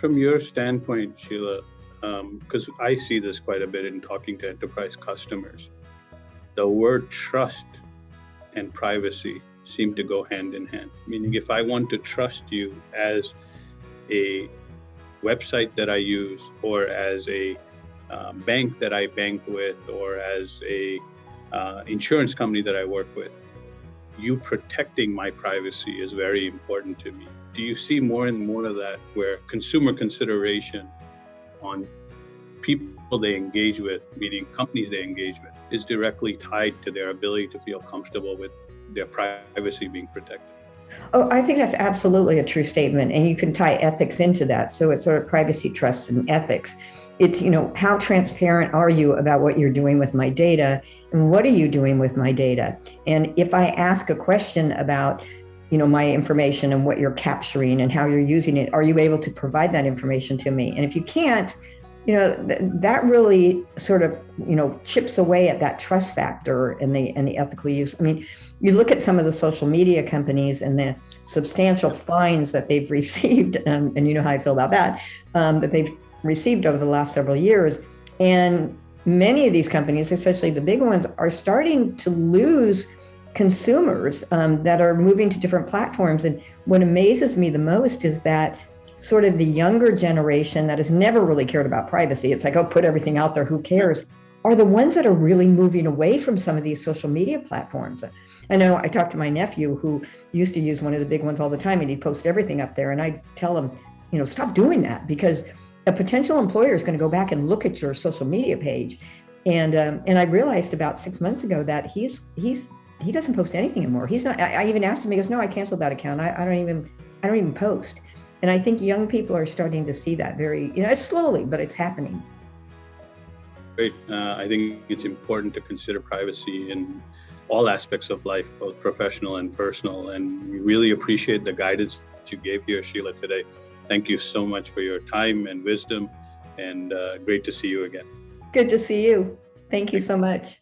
from your standpoint, Sheila, because I see this quite a bit in talking to enterprise customers, the word trust and privacy seem to go hand in hand. Meaning, if I want to trust you as a website that I use, or as a bank that I bank with, or as a insurance company that I work with, you protecting my privacy is very important to me. Do you see more and more of that, where consumer consideration on people they engage with, meaning companies they engage with, is directly tied to their ability to feel comfortable with their privacy being protected? Oh, I think that's absolutely a true statement. And you can tie ethics into that. So it's sort of privacy, trust, and ethics. It's, how transparent are you about what you're doing with my data, and what are you doing with my data? And if I ask a question about, my information and what you're capturing and how you're using it, are you able to provide that information to me? And if you can't, that really sort of, chips away at that trust factor and the ethical use. I mean, you look at some of the social media companies and the substantial fines that they've received, and you know how I feel about that, that they've received over the last several years. And many of these companies, especially the big ones, are starting to lose consumers that are moving to different platforms. And what amazes me the most is that sort of the younger generation that has never really cared about privacy, it's like, oh, put everything out there, who cares, are the ones that are really moving away from some of these social media platforms. I know I talked to my nephew who used to use one of the big ones all the time, and he'd post everything up there. And I'd tell him, stop doing that, because a potential employer is going to go back and look at your social media page. And I realized about 6 months ago that he doesn't post anything anymore. He's not. I even asked him. He goes, "No, I canceled that account. I don't even post." And I think young people are starting to see that very, it's slowly, but it's happening. Great. I think it's important to consider privacy in all aspects of life, both professional and personal. And we really appreciate the guidance that you gave here, Sheila, today. Thank you so much for your time and wisdom, and great to see you again. Good to see you. Thank you so much.